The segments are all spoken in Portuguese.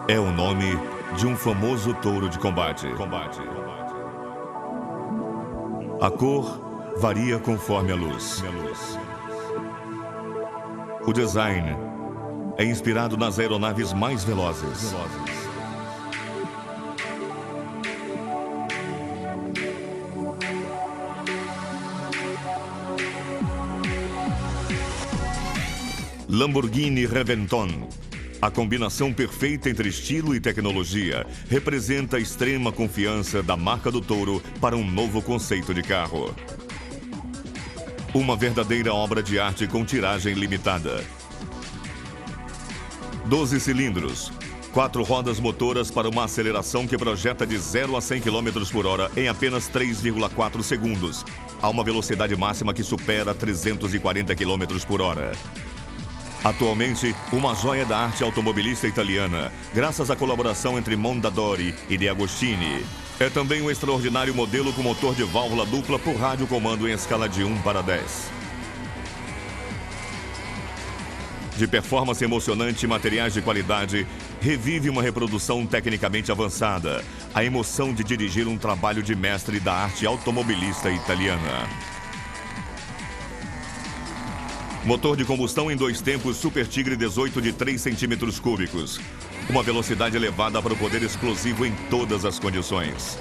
É o nome de um famoso touro de combate. A cor varia conforme a luz. O design é inspirado nas aeronaves mais velozes. Lamborghini Reventon. A combinação perfeita entre estilo e tecnologia representa a extrema confiança da marca do Touro para um novo conceito de carro. Uma verdadeira obra de arte com tiragem limitada. 12 cilindros, 4 rodas motoras para uma aceleração que projeta de 0 a 100 km por hora em apenas 3,4 segundos, a uma velocidade máxima que supera 340 km por hora. Atualmente, uma joia da arte automobilista italiana, graças à colaboração entre Mondadori e De Agostini. É também um extraordinário modelo com motor de válvula dupla por rádio comando em escala de 1 para 10. De performance emocionante e materiais de qualidade, revive uma reprodução tecnicamente avançada, a emoção de dirigir um trabalho de mestre da arte automobilista italiana. Motor de combustão em 2 tempos Super Tigre 18 de 3 centímetros cúbicos. Uma velocidade elevada para o poder explosivo em todas as condições.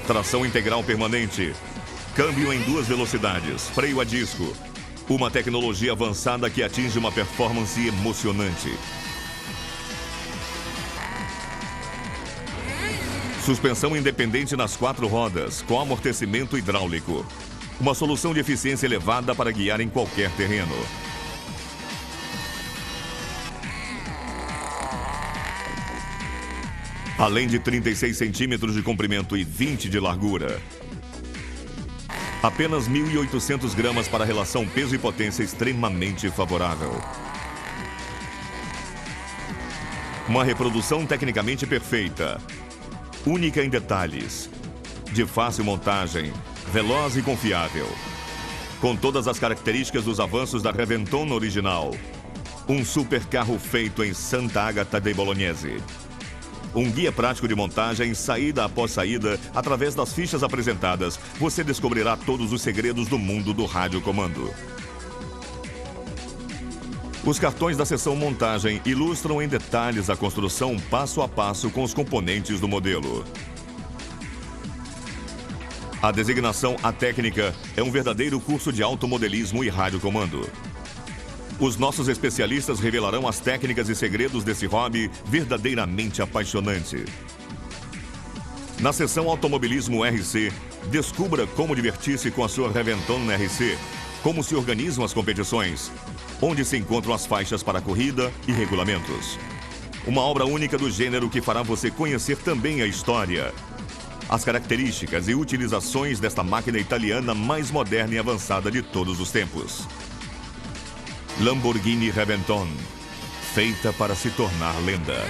Tração integral permanente. Câmbio em 2 velocidades. Freio a disco. Uma tecnologia avançada que atinge uma performance emocionante. Suspensão independente nas 4 rodas, com amortecimento hidráulico. Uma solução de eficiência elevada para guiar em qualquer terreno. Além de 36 centímetros de comprimento e 20 de largura. Apenas 1.800 gramas para a relação peso e potência extremamente favorável. Uma reprodução tecnicamente perfeita. Única em detalhes. De fácil montagem. Veloz e confiável. Com todas as características dos avanços da Reventon original. Um super carro feito em Santa Agata dei Bolognese. Um guia prático de montagem, saída após saída, através das fichas apresentadas, você descobrirá todos os segredos do mundo do rádio comando. Os cartões da seção montagem ilustram em detalhes a construção passo a passo com os componentes do modelo. A designação A Técnica é um verdadeiro curso de automodelismo e radiocomando. Os nossos especialistas revelarão as técnicas e segredos desse hobby verdadeiramente apaixonante. Na seção Automobilismo RC, descubra como divertir-se com a sua Reventon RC, como se organizam as competições, onde se encontram as faixas para corrida e regulamentos. Uma obra única do gênero que fará você conhecer também a história, as características e utilizações desta máquina italiana mais moderna e avançada de todos os tempos. Lamborghini Reventon, feita para se tornar lenda.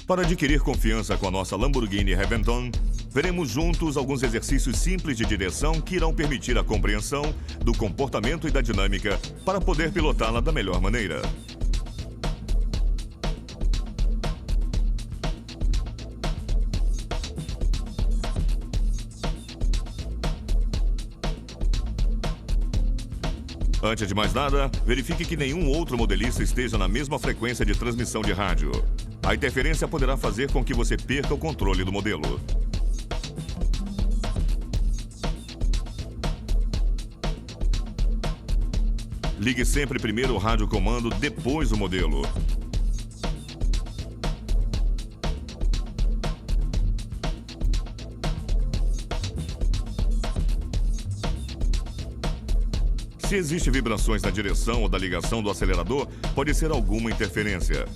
Para adquirir confiança com a nossa Lamborghini Reventon, veremos juntos alguns exercícios simples de direção que irão permitir a compreensão do comportamento e da dinâmica para poder pilotá-la da melhor maneira. Antes de mais nada, verifique que nenhum outro modelista esteja na mesma frequência de transmissão de rádio. A interferência poderá fazer com que você perca o controle do modelo. Ligue sempre primeiro o rádio comando, depois o modelo. Se existem vibrações na direção ou da ligação do acelerador, pode ser alguma interferência.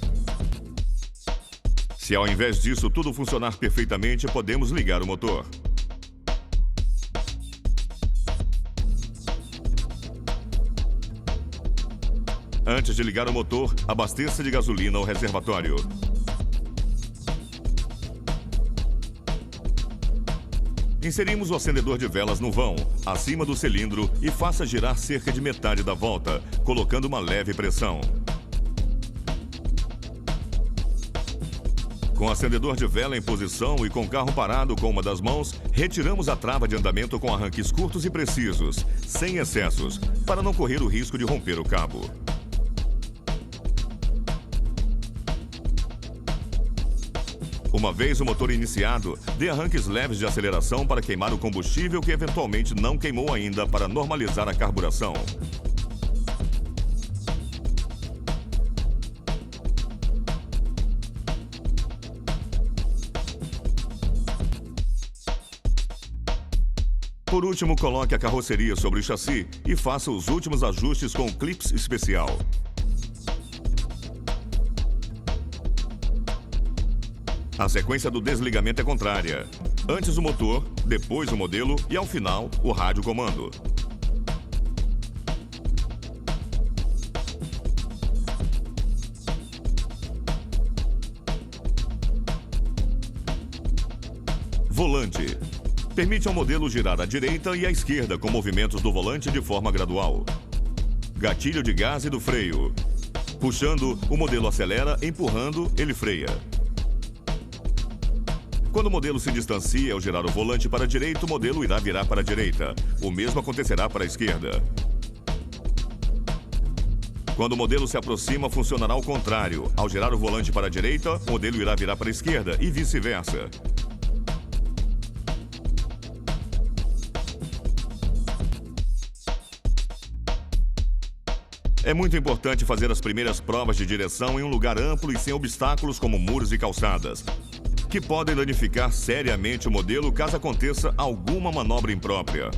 Se ao invés disso tudo funcionar perfeitamente, podemos ligar o motor. Antes de ligar o motor, abasteça de gasolina o reservatório. Inserimos o acendedor de velas no vão, acima do cilindro, e faça girar cerca de metade da volta, colocando uma leve pressão. Com o acendedor de vela em posição e com o carro parado com uma das mãos, retiramos a trava de andamento com arranques curtos e precisos, sem excessos, para não correr o risco de romper o cabo. Uma vez o motor iniciado, dê arranques leves de aceleração para queimar o combustível que eventualmente não queimou ainda para normalizar a carburação. Por último, coloque a carroceria sobre o chassi e faça os últimos ajustes com o clips especial. A sequência do desligamento é contrária. Antes o motor, depois o modelo e, ao final, o rádio comando. Volante. Permite ao modelo girar à direita e à esquerda com movimentos do volante de forma gradual. Gatilho de gás e do freio. Puxando, o modelo acelera, empurrando, ele freia. Quando o modelo se distancia ao girar o volante para a direita, o modelo irá virar para a direita. O mesmo acontecerá para a esquerda. Quando o modelo se aproxima, funcionará ao contrário. Ao girar o volante para a direita, o modelo irá virar para a esquerda e vice-versa. É muito importante fazer as primeiras provas de direção em um lugar amplo e sem obstáculos como muros e calçadas, que podem danificar seriamente o modelo caso aconteça alguma manobra imprópria.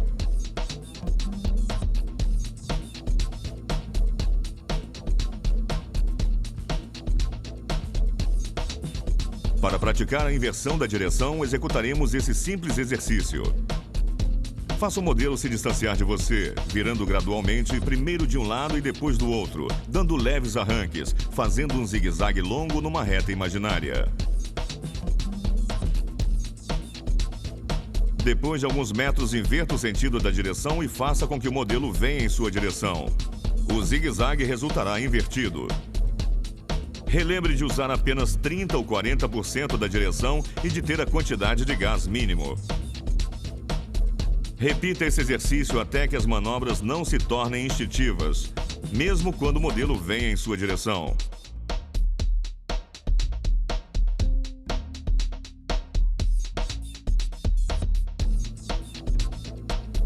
Para praticar a inversão da direção, executaremos esse simples exercício. Faça o modelo se distanciar de você, virando gradualmente primeiro de um lado e depois do outro, dando leves arranques, fazendo um zigue-zague longo numa reta imaginária. Depois de alguns metros, inverta o sentido da direção e faça com que o modelo venha em sua direção. O zigue-zague resultará invertido. Relembre de usar apenas 30% ou 40% da direção e de ter a quantidade de gás mínimo. Repita esse exercício até que as manobras não se tornem instintivas, mesmo quando o modelo venha em sua direção.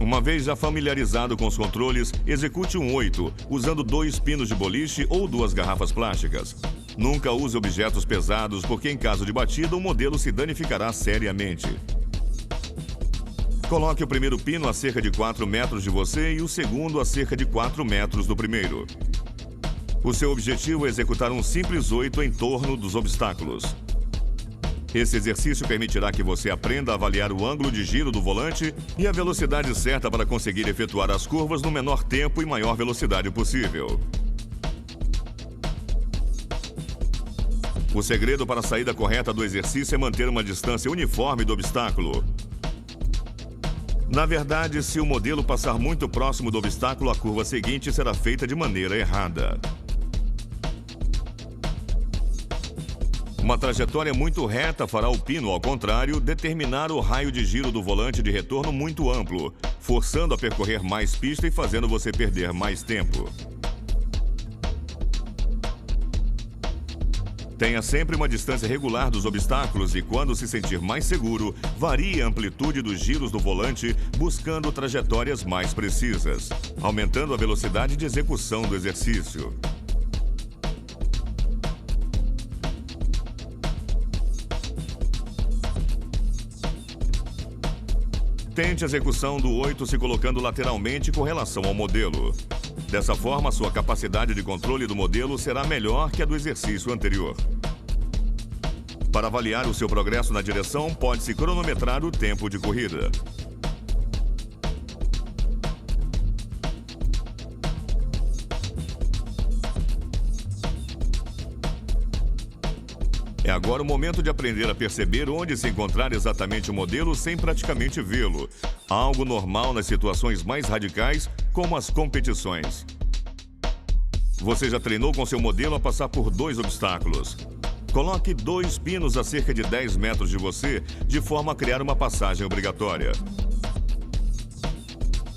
Uma vez já familiarizado com os controles, execute um 8, usando 2 pinos de boliche ou 2 garrafas plásticas. Nunca use objetos pesados, porque em caso de batida, o modelo se danificará seriamente. Coloque o primeiro pino a cerca de 4 metros de você e o segundo a cerca de 4 metros do primeiro. O seu objetivo é executar um simples 8 em torno dos obstáculos. Esse exercício permitirá que você aprenda a avaliar o ângulo de giro do volante e a velocidade certa para conseguir efetuar as curvas no menor tempo e maior velocidade possível. O segredo para a saída correta do exercício é manter uma distância uniforme do obstáculo. Na verdade, se o modelo passar muito próximo do obstáculo, a curva seguinte será feita de maneira errada. Uma trajetória muito reta fará o pino, ao contrário, determinar o raio de giro do volante de retorno muito amplo, forçando a percorrer mais pista e fazendo você perder mais tempo. Tenha sempre uma distância regular dos obstáculos e, quando se sentir mais seguro, varie a amplitude dos giros do volante, buscando trajetórias mais precisas, aumentando a velocidade de execução do exercício. Tente a execução do 8 se colocando lateralmente com relação ao modelo. Dessa forma, sua capacidade de controle do modelo será melhor que a do exercício anterior. Para avaliar o seu progresso na direção, pode-se cronometrar o tempo de corrida. É agora o momento de aprender a perceber onde se encontrar exatamente o modelo sem praticamente vê-lo. Algo normal nas situações mais radicais, como as competições. Você já treinou com seu modelo a passar por 2 obstáculos. Coloque 2 pinos a cerca de 10 metros de você, de forma a criar uma passagem obrigatória.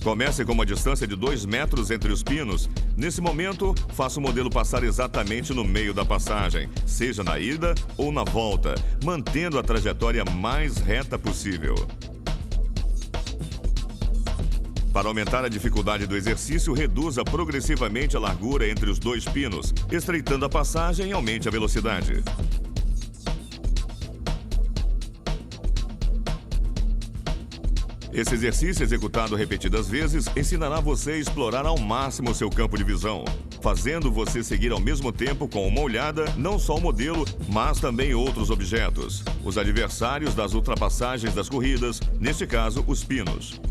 Comece com uma distância de 2 metros entre os pinos. Nesse momento, faça o modelo passar exatamente no meio da passagem, seja na ida ou na volta, mantendo a trajetória mais reta possível. Para aumentar a dificuldade do exercício, reduza progressivamente a largura entre os 2 pinos, estreitando a passagem e aumente a velocidade. Esse exercício, executado repetidas vezes, ensinará você a explorar ao máximo o seu campo de visão, fazendo você seguir ao mesmo tempo com uma olhada não só o modelo, mas também outros objetos, os adversários das ultrapassagens das corridas, neste caso, os pinos.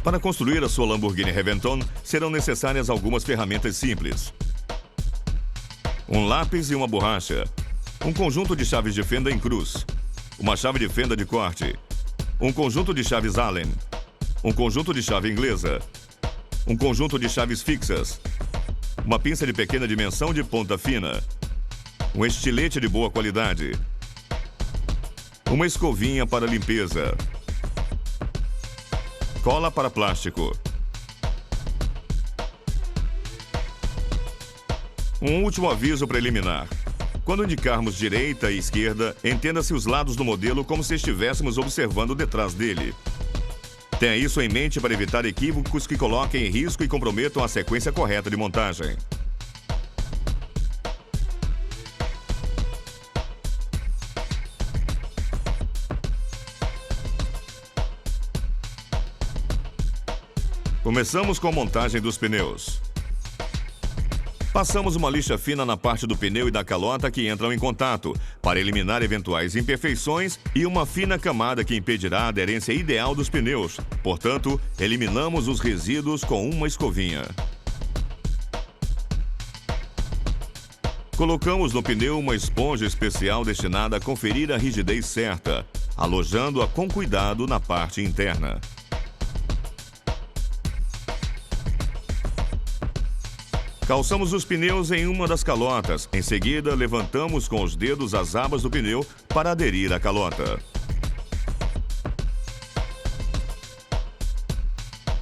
Para construir a sua Lamborghini Reventon, serão necessárias algumas ferramentas simples. Um lápis e uma borracha. Um conjunto de chaves de fenda em cruz. Uma chave de fenda de corte. Um conjunto de chaves Allen. Um conjunto de chave inglesa. Um conjunto de chaves fixas. Uma pinça de pequena dimensão de ponta fina. Um estilete de boa qualidade. Uma escovinha para limpeza. Cola para plástico. Um último aviso preliminar. Quando indicarmos direita e esquerda, entenda-se os lados do modelo como se estivéssemos observando detrás dele. Tenha isso em mente para evitar equívocos que coloquem em risco e comprometam a sequência correta de montagem. Começamos com a montagem dos pneus. Passamos uma lixa fina na parte do pneu e da calota que entram em contato, para eliminar eventuais imperfeições e uma fina camada que impedirá a aderência ideal dos pneus. Portanto, eliminamos os resíduos com uma escovinha. Colocamos no pneu uma esponja especial destinada a conferir a rigidez certa, alojando-a com cuidado na parte interna. Calçamos os pneus em uma das calotas. Em seguida, levantamos com os dedos as abas do pneu para aderir à calota.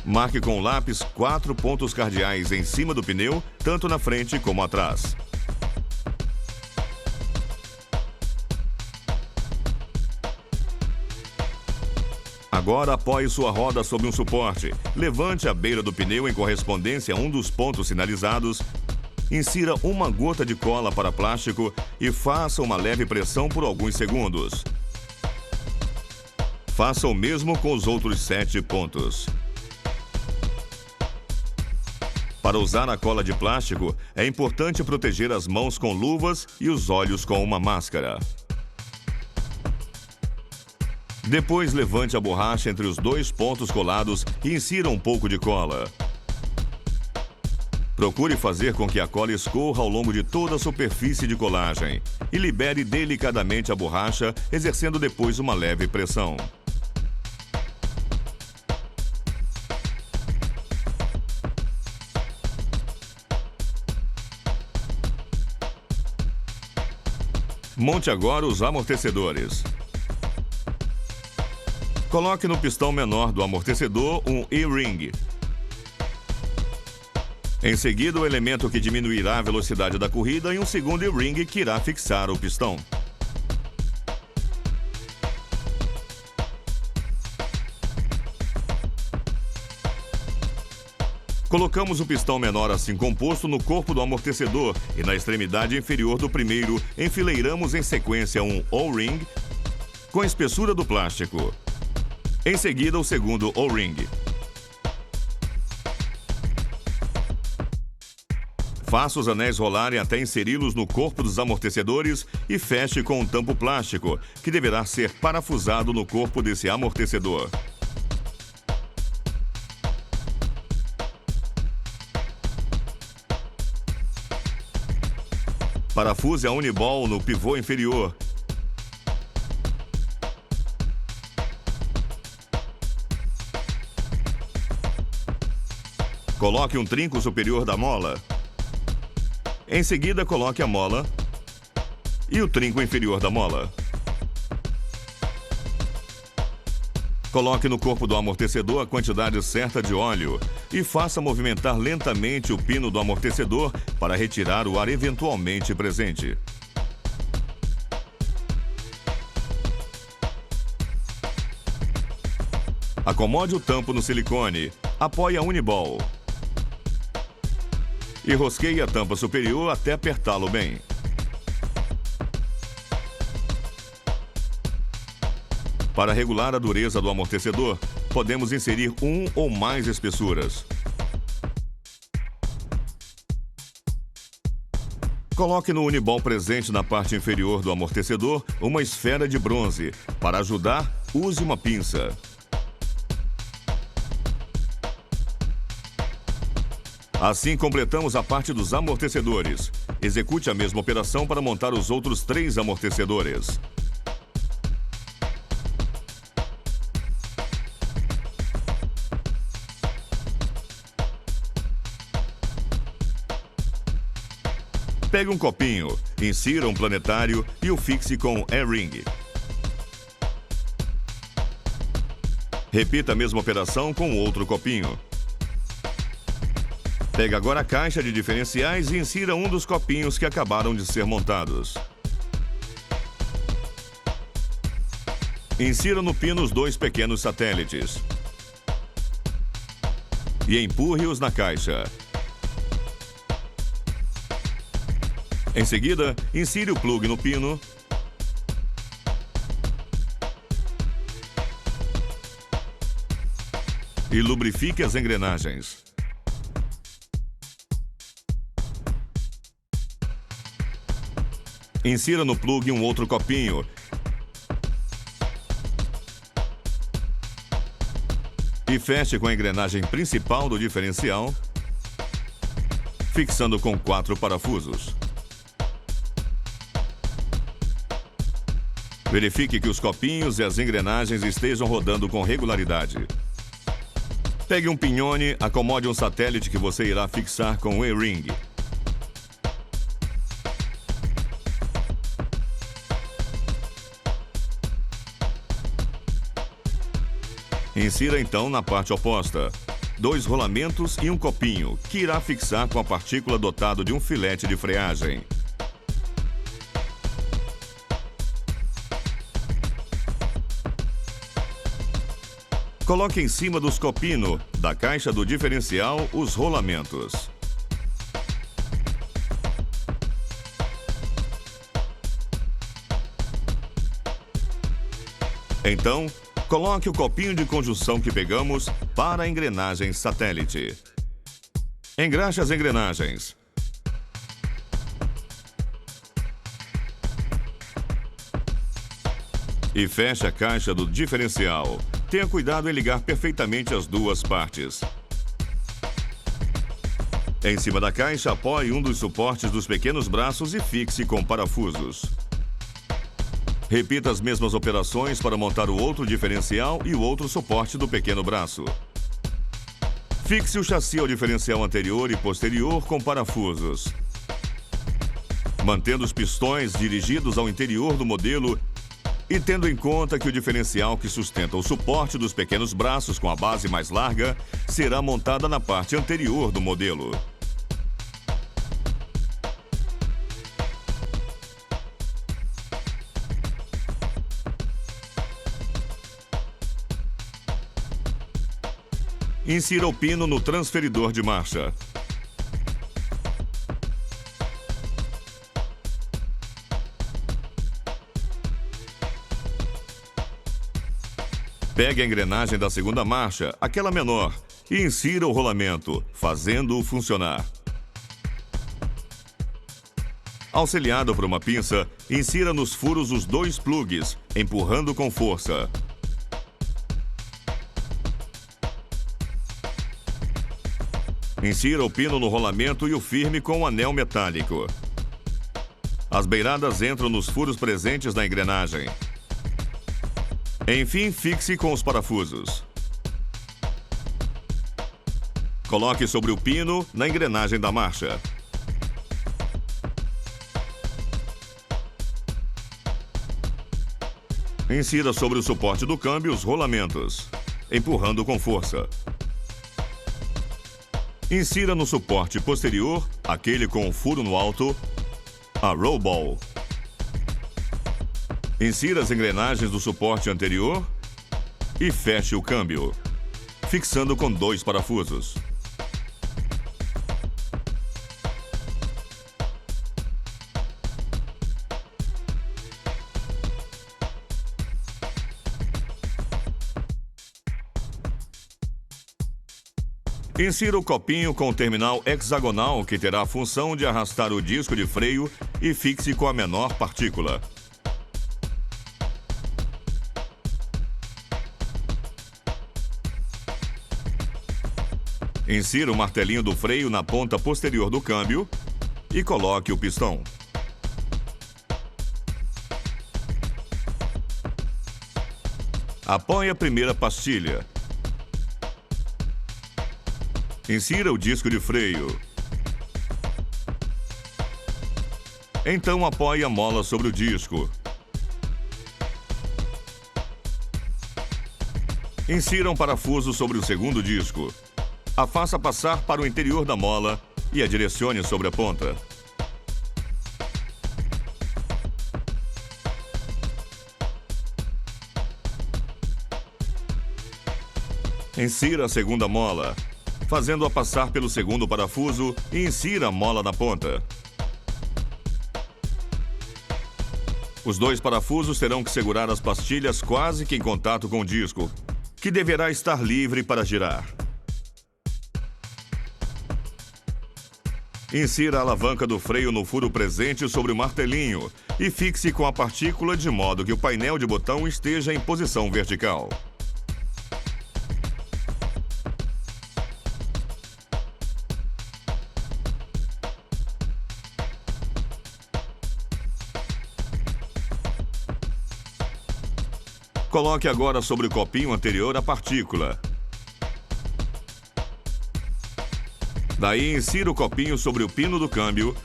Marque com lápis 4 pontos cardeais em cima do pneu, tanto na frente como atrás. Agora apoie sua roda sobre um suporte. Levante a beira do pneu em correspondência a um dos pontos sinalizados. Insira uma gota de cola para plástico e faça uma leve pressão por alguns segundos. Faça o mesmo com os outros 7 pontos. Para usar a cola de plástico, é importante proteger as mãos com luvas e os olhos com uma máscara. Depois, levante a borracha entre os 2 pontos colados e insira um pouco de cola. Procure fazer com que a cola escorra ao longo de toda a superfície de colagem e libere delicadamente a borracha, exercendo depois uma leve pressão. Monte agora os amortecedores. Coloque no pistão menor do amortecedor um E-ring. Em seguida, o elemento que diminuirá a velocidade da corrida e um segundo E-ring que irá fixar o pistão. Colocamos o pistão menor assim composto no corpo do amortecedor e na extremidade inferior do primeiro enfileiramos em sequência um O-ring com a espessura do plástico. Em seguida, o segundo O-ring. Faça os anéis rolarem até inseri-los no corpo dos amortecedores e feche com um tampo plástico, que deverá ser parafusado no corpo desse amortecedor. Parafuse a uniball no pivô inferior. Coloque um trinco superior da mola. Em seguida, coloque a mola e o trinco inferior da mola. Coloque no corpo do amortecedor a quantidade certa de óleo e faça movimentar lentamente o pino do amortecedor para retirar o ar eventualmente presente. Acomode o tampo no silicone. Apoie a uniball. E rosqueie a tampa superior até apertá-lo bem. Para regular a dureza do amortecedor, podemos inserir um ou mais espessuras. Coloque no uniball presente na parte inferior do amortecedor uma esfera de bronze. Para ajudar, use uma pinça. Assim, completamos a parte dos amortecedores. Execute a mesma operação para montar os outros 3 amortecedores. Pegue um copinho, insira um planetário e o fixe com E-ring. Repita a mesma operação com outro copinho. Pegue agora a caixa de diferenciais e insira um dos copinhos que acabaram de ser montados. Insira no pino os 2 pequenos satélites. E empurre-os na caixa. Em seguida, insira o plug no pino. E lubrifique as engrenagens. Insira no plugue um outro copinho. E feche com a engrenagem principal do diferencial, fixando com 4 parafusos. Verifique que os copinhos e as engrenagens estejam rodando com regularidade. Pegue um pinhone, acomode um satélite que você irá fixar com o E-ring. Insira então na parte oposta 2 rolamentos e um copinho, que irá fixar com a partícula dotado de um filete de freagem. Coloque em cima dos copinos da caixa do diferencial os rolamentos. Então, coloque o copinho de conjunção que pegamos para a engrenagem satélite. Engraxe as engrenagens. E feche a caixa do diferencial. Tenha cuidado em ligar perfeitamente as duas partes. Em cima da caixa, apoie um dos suportes dos pequenos braços e fixe com parafusos. Repita as mesmas operações para montar o outro diferencial e o outro suporte do pequeno braço. Fixe o chassi ao diferencial anterior e posterior com parafusos. Mantendo os pistões dirigidos ao interior do modelo e tendo em conta que o diferencial que sustenta o suporte dos pequenos braços com a base mais larga será montada na parte anterior do modelo. Insira o pino no transferidor de marcha. Pegue a engrenagem da segunda marcha, aquela menor, e insira o rolamento, fazendo-o funcionar. Auxiliado por uma pinça, insira nos furos os 2 plugs, empurrando com força. Insira o pino no rolamento e o firme com um anel metálico. As beiradas entram nos furos presentes na engrenagem. Enfim, fixe com os parafusos. Coloque sobre o pino na engrenagem da marcha. Insira sobre o suporte do câmbio os rolamentos, empurrando com força. Insira no suporte posterior, aquele com o furo no alto, a roll ball. Insira as engrenagens do suporte anterior e feche o câmbio, fixando com 2 parafusos. Insira o copinho com o terminal hexagonal que terá a função de arrastar o disco de freio e fixe com a menor partícula. Insira o martelinho do freio na ponta posterior do câmbio e coloque o pistão. Apoie a primeira pastilha. Insira o disco de freio. Então apoie a mola sobre o disco. Insira um parafuso sobre o segundo disco. A faça passar para o interior da mola e a direcione sobre a ponta. Insira a segunda mola, fazendo-a passar pelo segundo parafuso e insira a mola na ponta. Os 2 parafusos terão que segurar as pastilhas quase que em contato com o disco, que deverá estar livre para girar. Insira a alavanca do freio no furo presente sobre o martelinho e fixe com a partícula de modo que o painel de botão esteja em posição vertical. Coloque agora sobre o copinho anterior a partícula. Daí, insira o copinho sobre o pino do câmbio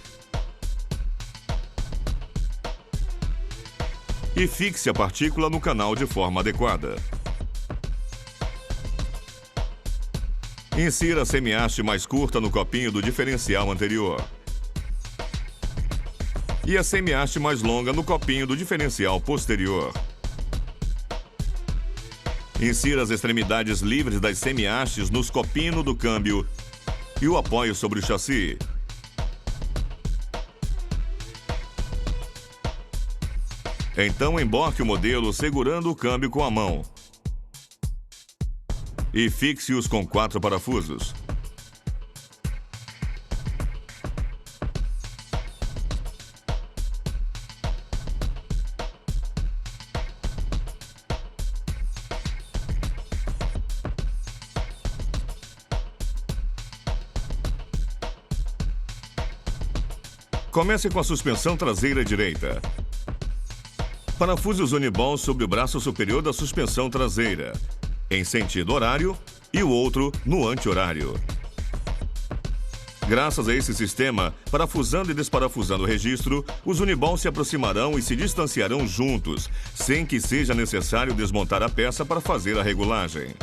e fixe a partícula no canal de forma adequada. Insira a semihaste mais curta no copinho do diferencial anterior e a semihaste mais longa no copinho do diferencial posterior. Insira as extremidades livres das semihastes nos copinos do câmbio e o apoio sobre o chassi. Então emborque o modelo segurando o câmbio com a mão e fixe-os com 4 parafusos. Comece com a suspensão traseira direita. Parafuse os Uniball sobre o braço superior da suspensão traseira, em sentido horário, e o outro no anti-horário. Graças a esse sistema, parafusando e desparafusando o registro, os Uniball se aproximarão e se distanciarão juntos, sem que seja necessário desmontar a peça para fazer a regulagem.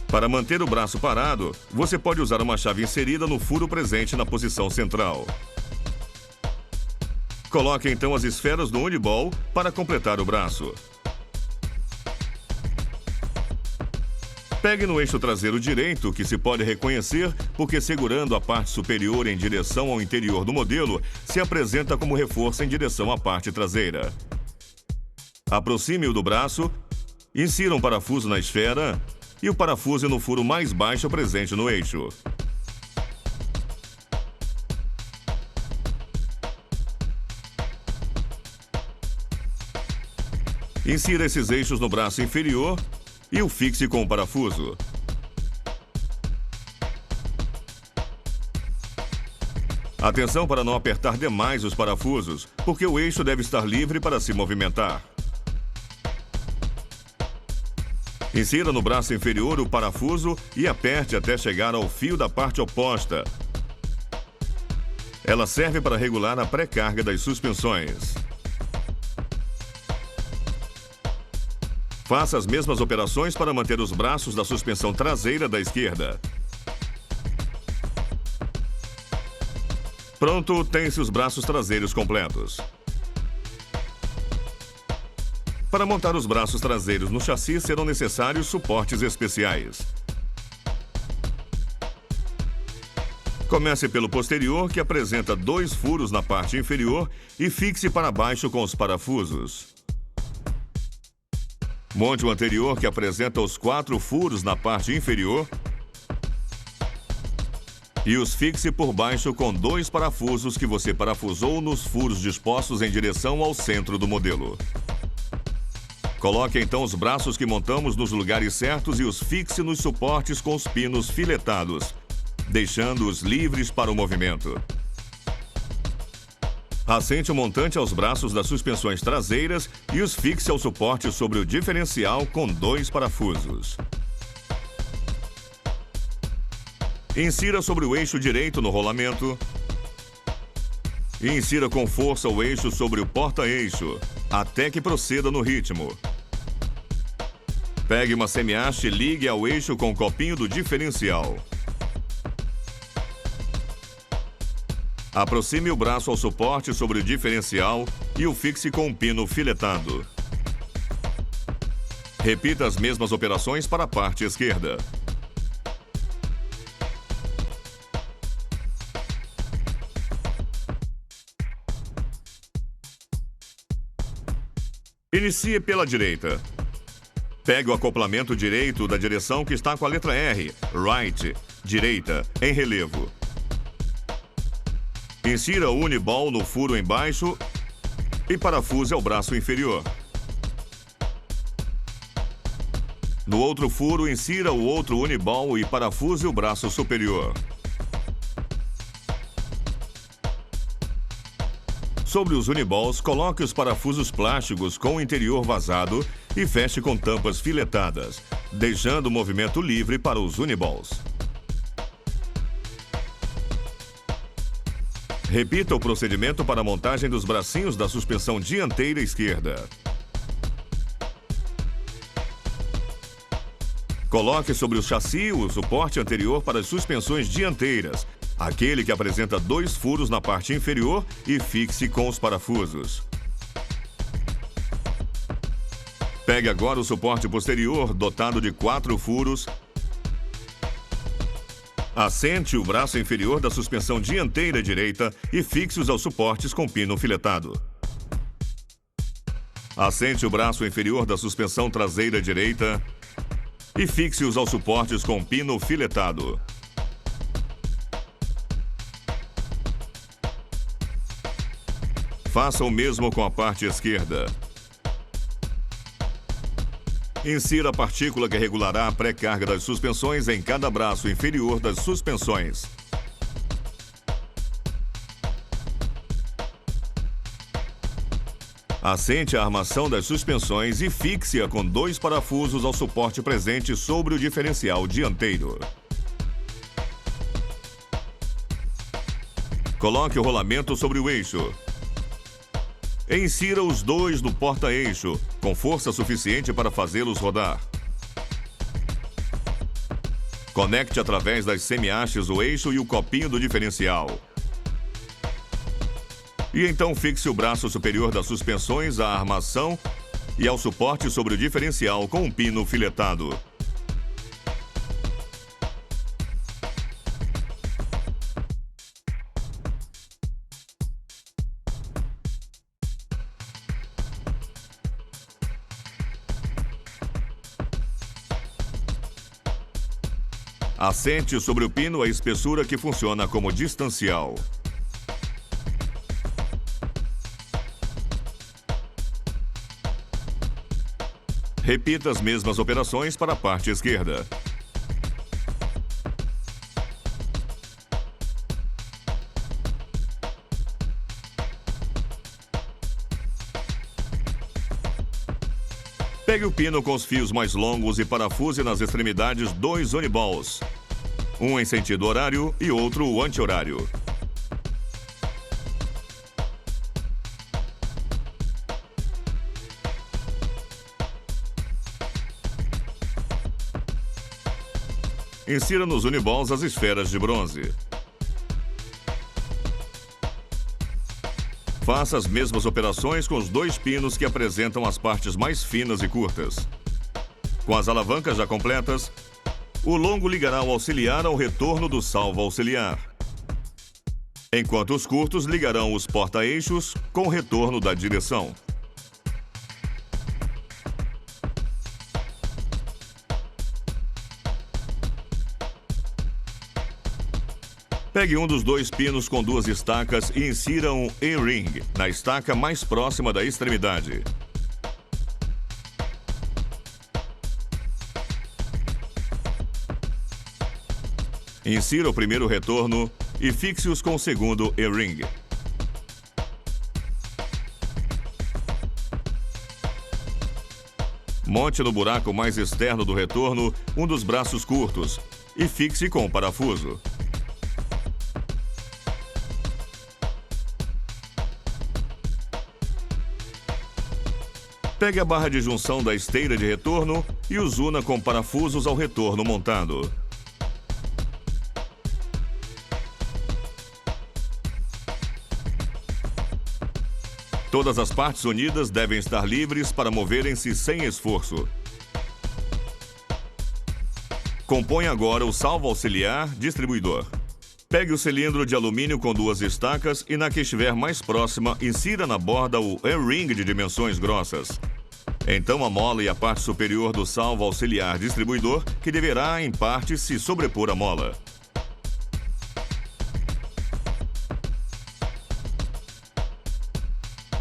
Para manter o braço parado, você pode usar uma chave inserida no furo presente na posição central. Coloque então as esferas do Uniball para completar o braço. Pegue no eixo traseiro direito, que se pode reconhecer porque segurando a parte superior em direção ao interior do modelo, se apresenta como reforço em direção à parte traseira. Aproxime-o do braço, insira um parafuso na esfera e o parafuso no furo mais baixo presente no eixo. Insira esses eixos no braço inferior e o fixe com o parafuso. Atenção para não apertar demais os parafusos, porque o eixo deve estar livre para se movimentar. Insira no braço inferior o parafuso e aperte até chegar ao fio da parte oposta. Ela serve para regular a pré-carga das suspensões. Faça as mesmas operações para manter os braços da suspensão traseira da esquerda. Pronto, tem-se os braços traseiros completos. Para montar os braços traseiros no chassi serão necessários suportes especiais. Comece pelo posterior, que apresenta 2 furos na parte inferior, e fixe para baixo com os parafusos. Monte o anterior, que apresenta os 4 furos na parte inferior, e os fixe por baixo com 2 parafusos que você parafusou nos furos dispostos em direção ao centro do modelo. Coloque então os braços que montamos nos lugares certos e os fixe nos suportes com os pinos filetados, deixando-os livres para o movimento. Assente o montante aos braços das suspensões traseiras e os fixe ao suporte sobre o diferencial com 2 parafusos. Insira sobre o eixo direito no rolamento e insira com força o eixo sobre o porta-eixo, até que proceda no ritmo. Pegue uma semihaste e ligue ao eixo com o copinho do diferencial. Aproxime o braço ao suporte sobre o diferencial e o fixe com um pino filetado. Repita as mesmas operações para a parte esquerda. Inicie pela direita. Pegue o acoplamento direito da direção que está com a letra R, Right, direita, em relevo. Insira o Uniball no furo embaixo e parafuse ao braço inferior. No outro furo, insira o outro Uniball e parafuse o braço superior. Sobre os Uniballs, coloque os parafusos plásticos com o interior vazado e feche com tampas filetadas, deixando o movimento livre para os Uniballs. Repita o procedimento para a montagem dos bracinhos da suspensão dianteira esquerda. Coloque sobre o chassi o suporte anterior para as suspensões dianteiras, aquele que apresenta 2 furos na parte inferior, e fixe com os parafusos. Pegue agora o suporte posterior, dotado de 4 furos. Assente o braço inferior da suspensão dianteira direita e fixe-os aos suportes com pino filetado. Assente o braço inferior da suspensão traseira direita e fixe-os aos suportes com pino filetado. Faça o mesmo com a parte esquerda. Insira a partícula que regulará a pré-carga das suspensões em cada braço inferior das suspensões. Assente a armação das suspensões e fixe-a com 2 parafusos ao suporte presente sobre o diferencial dianteiro. Coloque o rolamento sobre o eixo. Insira os 2 no porta-eixo, com força suficiente para fazê-los rodar. Conecte através das semi-hastes o eixo e o copinho do diferencial. E então fixe o braço superior das suspensões à armação e ao suporte sobre o diferencial com um pino filetado. Assente sobre o pino a espessura que funciona como distancial. Repita as mesmas operações para a parte esquerda. Pegue o pino com os fios mais longos e parafuse nas extremidades 2 Uniballs, um em sentido horário e outro anti-horário. Insira nos Uniballs as esferas de bronze. Faça as mesmas operações com os 2 pinos que apresentam as partes mais finas e curtas. Com as alavancas já completas, o longo ligará o auxiliar ao retorno do salvo auxiliar, enquanto os curtos ligarão os porta-eixos com o retorno da direção. Pegue um dos 2 pinos com 2 estacas e insira um E-ring na estaca mais próxima da extremidade. Insira o primeiro retorno e fixe-os com o segundo E-ring. Monte no buraco mais externo do retorno um dos braços curtos e fixe com o parafuso. Pegue a barra de junção da esteira de retorno e os una com parafusos ao retorno montado. Todas as partes unidas devem estar livres para moverem-se sem esforço. Compõe agora o salvo auxiliar distribuidor. Pegue o cilindro de alumínio com 2 estacas e na que estiver mais próxima, insira na borda o E-ring de dimensões grossas. Então a mola e a parte superior do salvo auxiliar distribuidor, que deverá, em parte, se sobrepor à mola.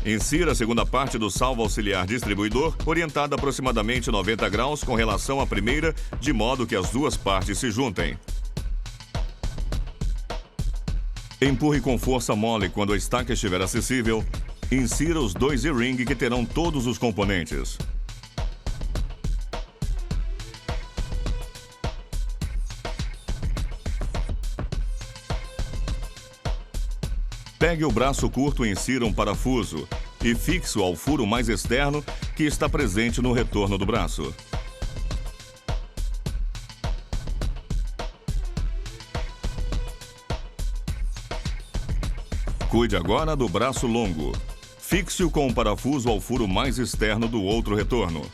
Insira a segunda parte do salvo auxiliar distribuidor, orientada aproximadamente 90 graus com relação à primeira, de modo que as duas partes se juntem. Empurre com força mole quando a estaca estiver acessível. Insira os dois E-ring que terão todos os componentes. Pegue o braço curto e insira um parafuso e fixe-o ao furo mais externo que está presente no retorno do braço. Cuide agora do braço longo. Fixe-o com um parafuso ao furo mais externo do outro retorno.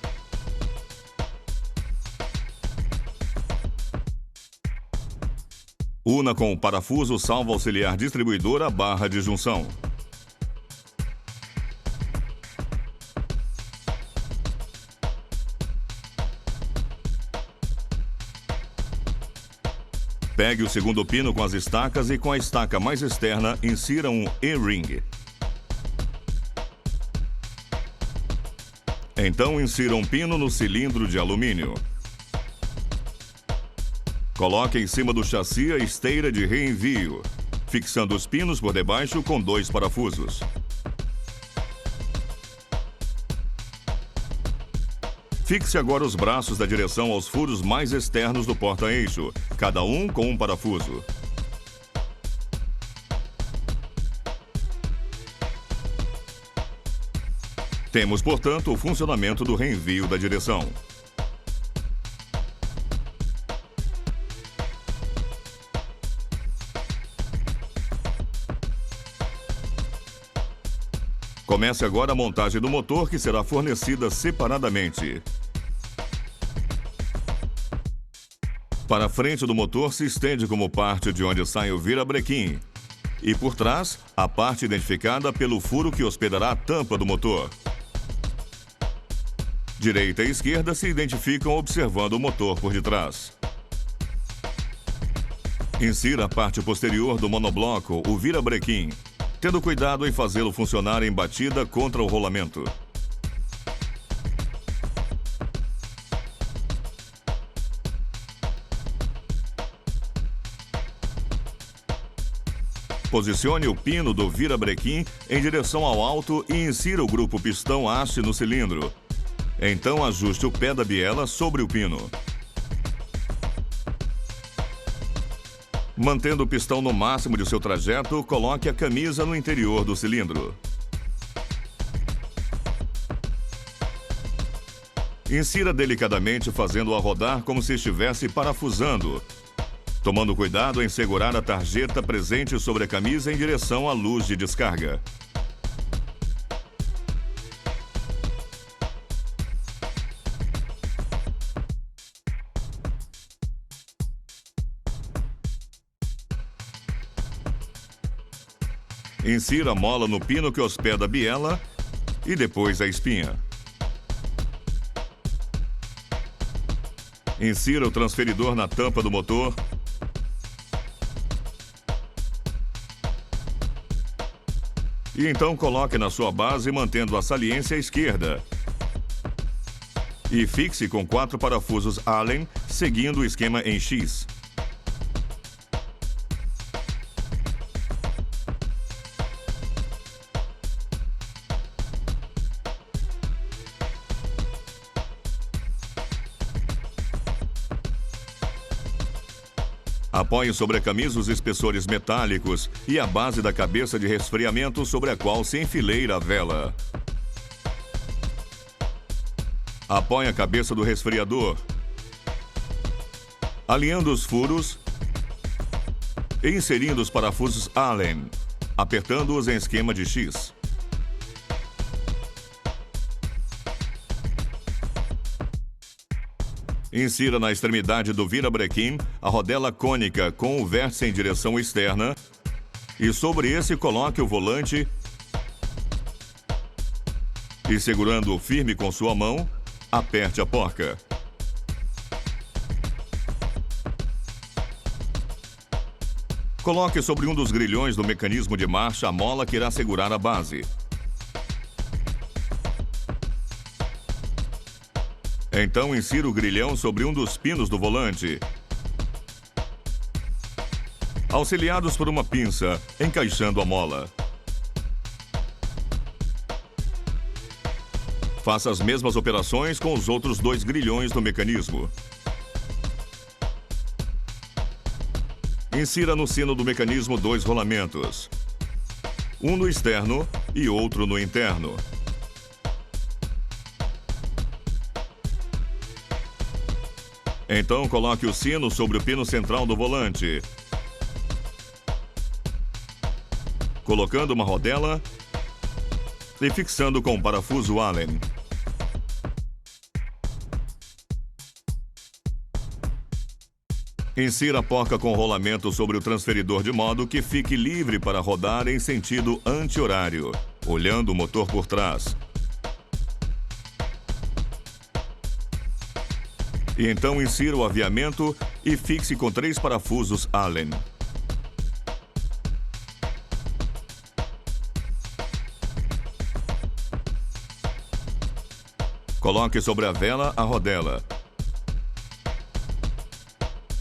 Una com o parafuso salvo auxiliar distribuidor a barra de junção. Pegue o segundo pino com as estacas e com a estaca mais externa, insira um E-ring. Então, insira um pino no cilindro de alumínio. Coloque em cima do chassi a esteira de reenvio, fixando os pinos por debaixo com dois parafusos. Fixe agora os braços da direção aos furos mais externos do porta-eixo, cada um com um parafuso. Temos, portanto, o funcionamento do reenvio da direção. Comece agora a montagem do motor, que será fornecida separadamente. Para a frente do motor se estende como parte de onde sai o virabrequim. E por trás, a parte identificada pelo furo que hospedará a tampa do motor. Direita e esquerda se identificam observando o motor por detrás. Insira a parte posterior do monobloco, o virabrequim, tendo cuidado em fazê-lo funcionar em batida contra o rolamento. Posicione o pino do virabrequim em direção ao alto e insira o grupo pistão-haste no cilindro. Então ajuste o pé da biela sobre o pino. Mantendo o pistão no máximo de seu trajeto, coloque a camisa no interior do cilindro. Insira delicadamente, fazendo-a rodar como se estivesse parafusando, tomando cuidado em segurar a tarjeta presente sobre a camisa em direção à luz de descarga. Insira a mola no pino que hospeda a biela e depois a espinha. Insira o transferidor na tampa do motor. E então coloque na sua base, mantendo a saliência à esquerda. E fixe com 4 parafusos Allen, seguindo o esquema em X. Apoie sobre a camisa os espessores metálicos e a base da cabeça de resfriamento sobre a qual se enfileira a vela. Apoie a cabeça do resfriador, alinhando os furos e inserindo os parafusos Allen, apertando-os em esquema de X. Insira na extremidade do virabrequim a rodela cônica com o vértice em direção externa e sobre esse coloque o volante e, segurando-o firme com sua mão, aperte a porca. Coloque sobre um dos grilhões do mecanismo de marcha a mola que irá segurar a base. Então, insira o grilhão sobre um dos pinos do volante, auxiliados por uma pinça, encaixando a mola. Faça as mesmas operações com os outros 2 grilhões do mecanismo. Insira no sino do mecanismo 2 rolamentos, um no externo e outro no interno. Então, coloque o sino sobre o pino central do volante, colocando uma rodela e fixando com o parafuso Allen. Insira a porca com rolamento sobre o transferidor de modo que fique livre para rodar em sentido anti-horário, olhando o motor por trás. E então insira o aviamento e fixe com 3 parafusos Allen. Coloque sobre a vela a rodela.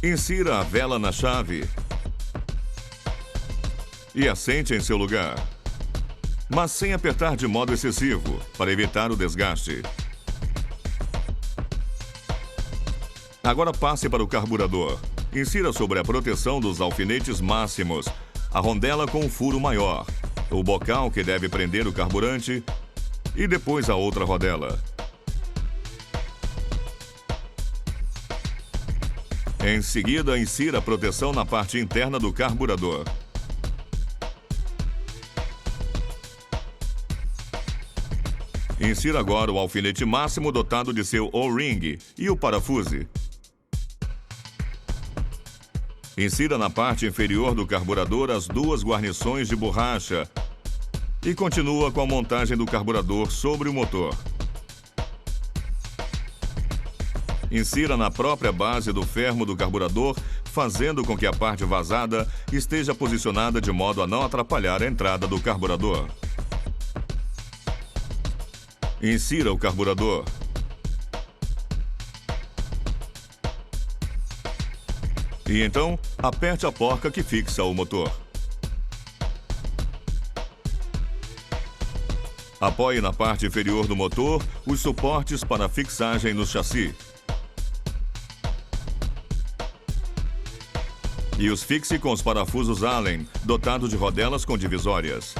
Insira a vela na chave e assente em seu lugar, mas sem apertar de modo excessivo, para evitar o desgaste. Agora passe para o carburador. Insira sobre a proteção dos alfinetes máximos a rondela com um furo maior, o bocal que deve prender o carburante e depois a outra rodela. Em seguida, insira a proteção na parte interna do carburador. Insira agora o alfinete máximo dotado de seu O-ring e o parafuse. Insira na parte inferior do carburador as 2 guarnições de borracha e continua com a montagem do carburador sobre o motor. Insira na própria base do fermo do carburador, fazendo com que a parte vazada esteja posicionada de modo a não atrapalhar a entrada do carburador. Insira o carburador. E então, aperte a porca que fixa o motor. Apoie na parte inferior do motor os suportes para fixagem no chassi. E os fixe com os parafusos Allen, dotados de rodelas com divisórias.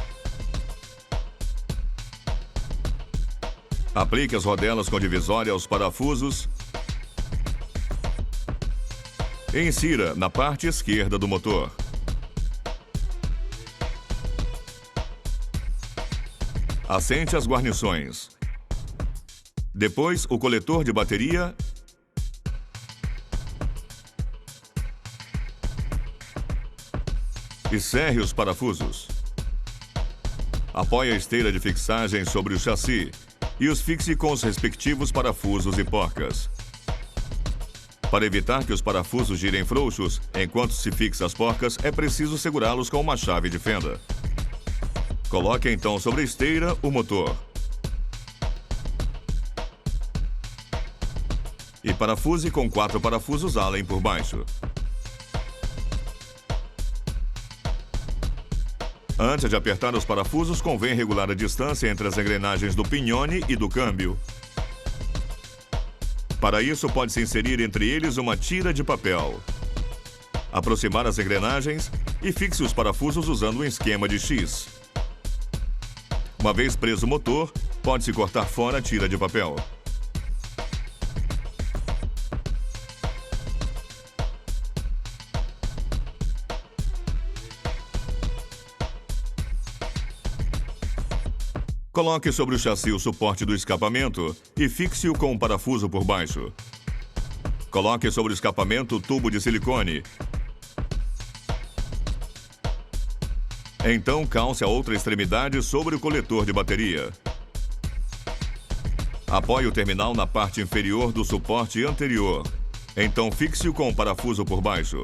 Aplique as rodelas com divisória aos parafusos e insira na parte esquerda do motor. Assente as guarnições. Depois, o coletor de bateria e cerre os parafusos. Apoie a esteira de fixagem sobre o chassi e os fixe com os respectivos parafusos e porcas. Para evitar que os parafusos girem frouxos, enquanto se fixa as porcas, é preciso segurá-los com uma chave de fenda. Coloque então sobre a esteira o motor. E parafuse com 4 parafusos Allen por baixo. Antes de apertar os parafusos, convém regular a distância entre as engrenagens do pinhone e do câmbio. Para isso, pode-se inserir entre eles uma tira de papel. Aproximar as engrenagens e fixe os parafusos usando um esquema de X. Uma vez preso o motor, pode-se cortar fora a tira de papel. Coloque sobre o chassi o suporte do escapamento e fixe-o com um parafuso por baixo. Coloque sobre o escapamento o tubo de silicone. Então, calce a outra extremidade sobre o coletor de bateria. Apoie o terminal na parte inferior do suporte anterior. Então, fixe-o com um parafuso por baixo.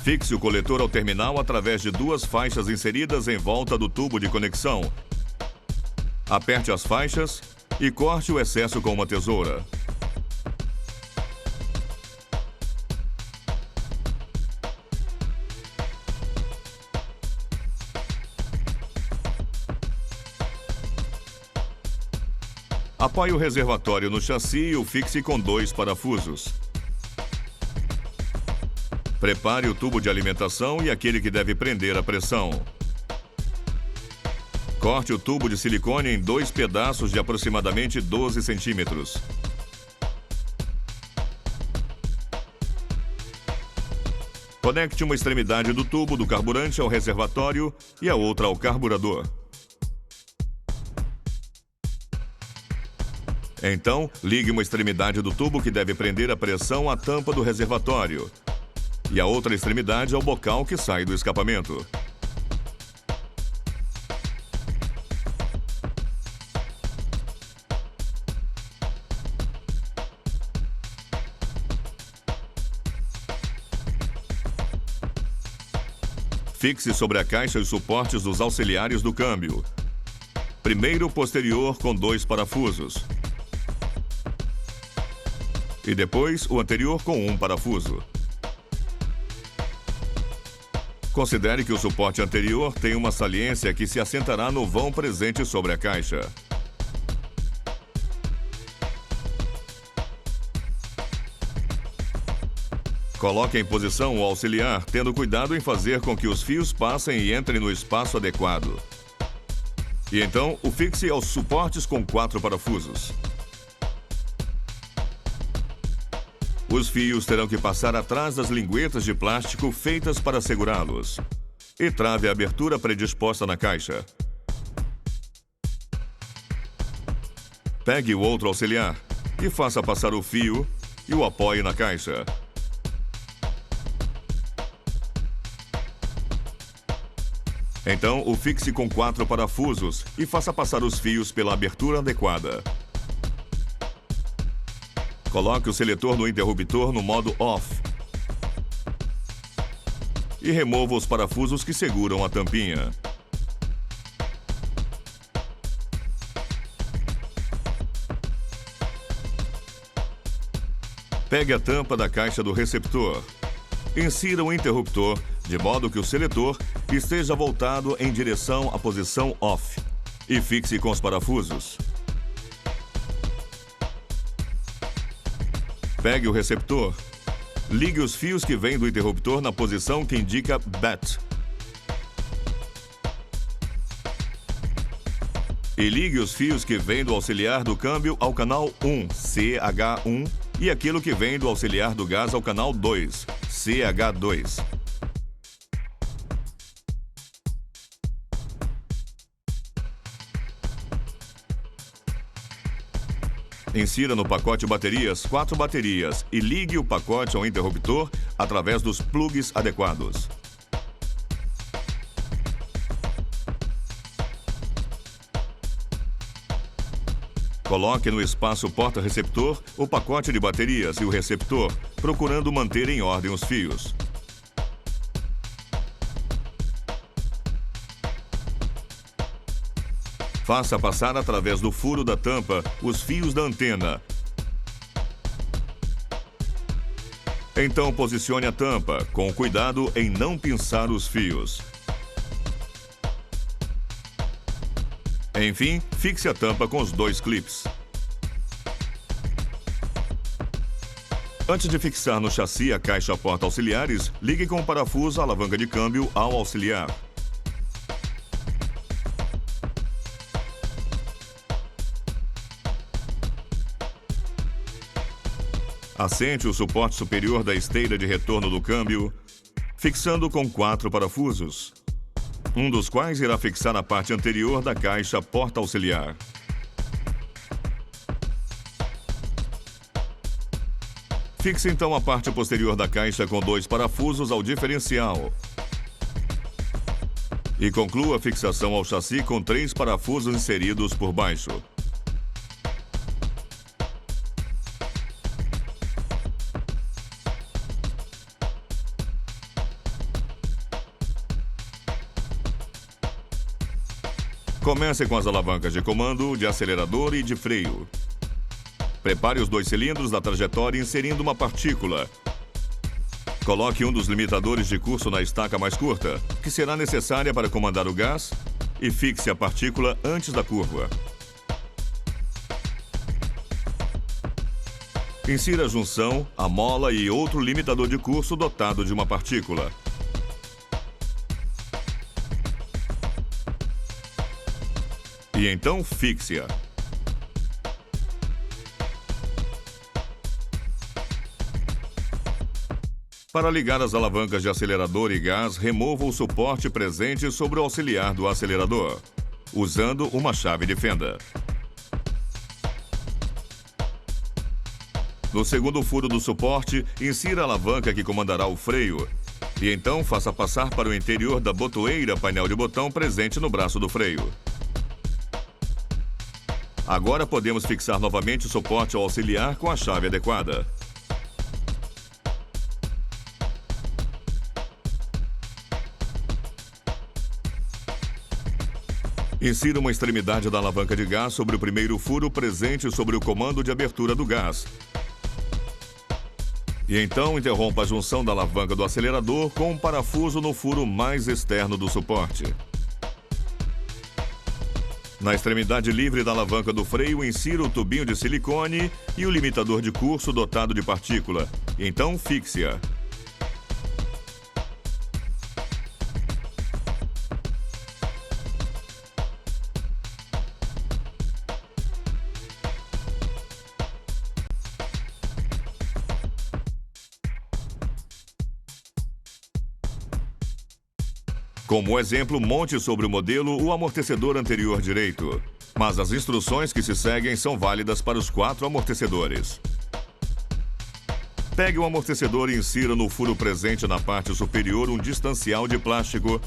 Fixe o coletor ao terminal através de 2 faixas inseridas em volta do tubo de conexão. Aperte as faixas e corte o excesso com uma tesoura. Apoie o reservatório no chassi e o fixe com 2 parafusos. Prepare o tubo de alimentação e aquele que deve prender a pressão. Corte o tubo de silicone em 2 pedaços de aproximadamente 12 centímetros. Conecte uma extremidade do tubo do carburante ao reservatório e a outra ao carburador. Então, ligue uma extremidade do tubo que deve prender a pressão à tampa do reservatório e a outra extremidade ao bocal que sai do escapamento. Fixe sobre a caixa os suportes dos auxiliares do câmbio. Primeiro o posterior com 2 parafusos. E depois o anterior com 1 parafuso. Considere que o suporte anterior tem uma saliência que se assentará no vão presente sobre a caixa. Coloque em posição o auxiliar, tendo cuidado em fazer com que os fios passem e entrem no espaço adequado. E então, o fixe aos suportes com 4 parafusos. Os fios terão que passar atrás das linguetas de plástico feitas para segurá-los. E trave a abertura predisposta na caixa. Pegue o outro auxiliar e faça passar o fio e o apoie na caixa. Então, o fixe com 4 parafusos e faça passar os fios pela abertura adequada. Coloque o seletor no interruptor no modo off. E remova os parafusos que seguram a tampinha. Pegue a tampa da caixa do receptor. Insira o interruptor de modo que o seletor esteja voltado em direção à posição off e fixe com os parafusos. Pegue o receptor. Ligue os fios que vêm do interruptor na posição que indica BAT. E ligue os fios que vêm do auxiliar do câmbio ao canal 1, CH1, e aquilo que vem do auxiliar do gás ao canal 2, CH2. Insira no pacote baterias 4 baterias e ligue o pacote ao interruptor através dos plugs adequados. Coloque no espaço porta-receptor o pacote de baterias e o receptor, procurando manter em ordem os fios. Faça passar através do furo da tampa os fios da antena. Então posicione a tampa, com cuidado em não pinçar os fios. Enfim, fixe a tampa com os 2 clips. Antes de fixar no chassi a caixa porta-auxiliares, ligue com o parafuso a alavanca de câmbio ao auxiliar. Assente o suporte superior da esteira de retorno do câmbio, fixando com 4 parafusos, um dos quais irá fixar a parte anterior da caixa porta-auxiliar. Fixe então a parte posterior da caixa com 2 parafusos ao diferencial. E conclua a fixação ao chassi com 3 parafusos inseridos por baixo. Comece com as alavancas de comando, de acelerador e de freio. Prepare os 2 cilindros da trajetória inserindo uma partícula. Coloque um dos limitadores de curso na estaca mais curta, que será necessária para comandar o gás, e fixe a partícula antes da curva. Insira a junção, a mola e outro limitador de curso dotado de uma partícula. E então fixe-a. Para ligar as alavancas de acelerador e gás, remova o suporte presente sobre o auxiliar do acelerador, usando uma chave de fenda. No segundo furo do suporte, insira a alavanca que comandará o freio, e então faça passar para o interior da botoeira painel de botão presente no braço do freio. Agora podemos fixar novamente o suporte ao auxiliar com a chave adequada. Insira uma extremidade da alavanca de gás sobre o primeiro furo presente sobre o comando de abertura do gás. E então interrompa a junção da alavanca do acelerador com um parafuso no furo mais externo do suporte. Na extremidade livre da alavanca do freio, insira o tubinho de silicone e o limitador de curso dotado de partícula. Então fixe-a. Como exemplo, monte sobre o modelo o amortecedor anterior direito. Mas as instruções que se seguem são válidas para os 4 amortecedores. Pegue o amortecedor e insira no furo presente na parte superior um distancial de plástico.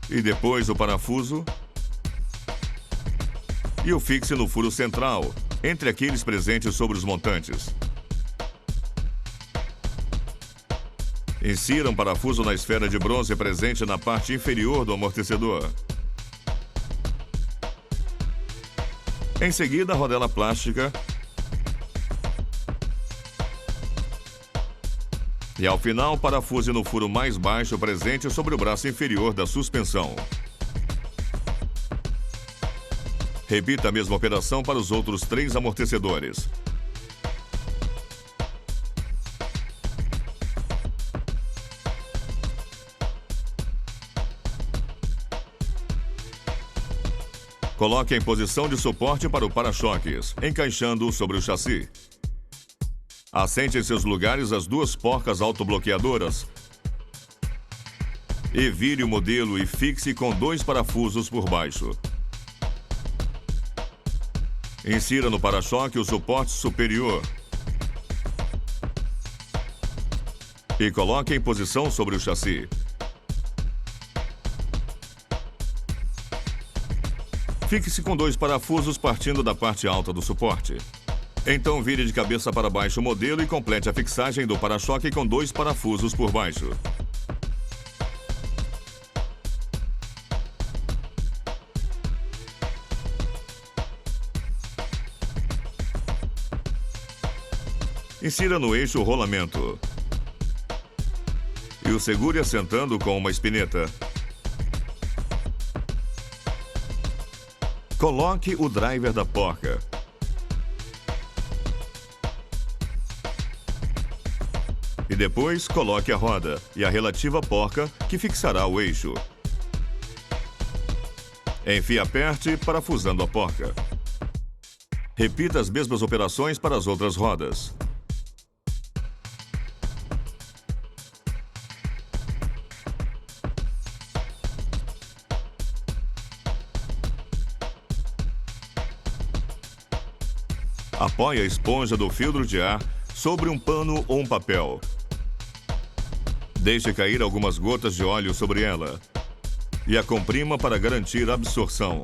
E depois o parafuso. E o fixe no furo central, entre aqueles presentes sobre os montantes. Insira um parafuso na esfera de bronze presente na parte inferior do amortecedor. Em seguida, a rodela plástica. E ao final, parafuse no furo mais baixo presente sobre o braço inferior da suspensão. Repita a mesma operação para os outros 3 amortecedores. Coloque em posição de suporte para o para-choques, encaixando-o sobre o chassi. Assente em seus lugares as 2 porcas autobloqueadoras e vire o modelo e fixe com 2 parafusos por baixo. Insira no para-choque o suporte superior e coloque em posição sobre o chassi. Fixe com 2 parafusos partindo da parte alta do suporte. Então vire de cabeça para baixo o modelo e complete a fixagem do para-choque com 2 parafusos por baixo. Insira no eixo o rolamento e o segure assentando com uma espineta. Coloque o driver da porca. E depois coloque a roda e a relativa porca que fixará o eixo. Enfie aperte parafusando a porca. Repita as mesmas operações para as outras rodas. Apoie a esponja do filtro de ar sobre um pano ou um papel. Deixe cair algumas gotas de óleo sobre ela e a comprima para garantir a absorção.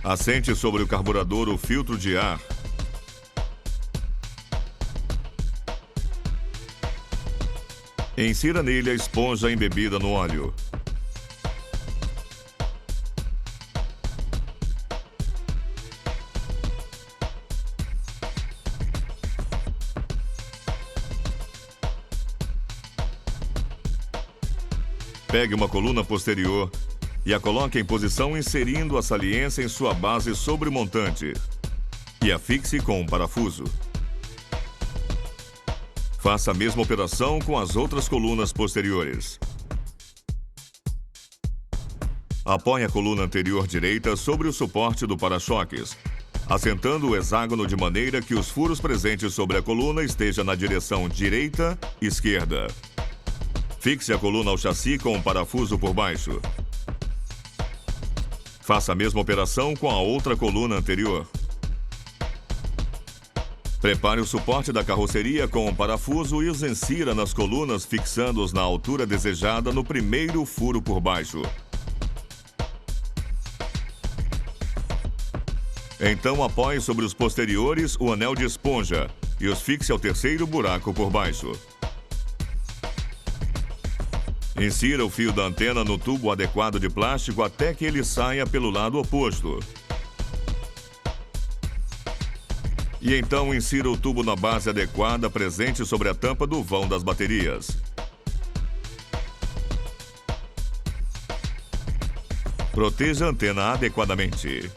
Assente sobre o carburador o filtro de ar Insira nele a esponja embebida no óleo. Pegue uma coluna posterior e a coloque em posição inserindo a saliência em sua base sobre o montante e a fixe com um parafuso. Faça a mesma operação com as outras colunas posteriores. Apoie a coluna anterior direita sobre o suporte do para-choques, assentando o hexágono de maneira que os furos presentes sobre a coluna estejam na direção direita-esquerda. Fixe a coluna ao chassi com um parafuso por baixo. Faça a mesma operação com a outra coluna anterior. Prepare o suporte da carroceria com um parafuso e os insira nas colunas, fixando-os na altura desejada no primeiro furo por baixo. Então apoie sobre os posteriores o anel de esponja e os fixe ao terceiro buraco por baixo. Insira o fio da antena no tubo adequado de plástico até que ele saia pelo lado oposto. E então insira o tubo na base adequada presente sobre a tampa do vão das baterias. Proteja a antena adequadamente.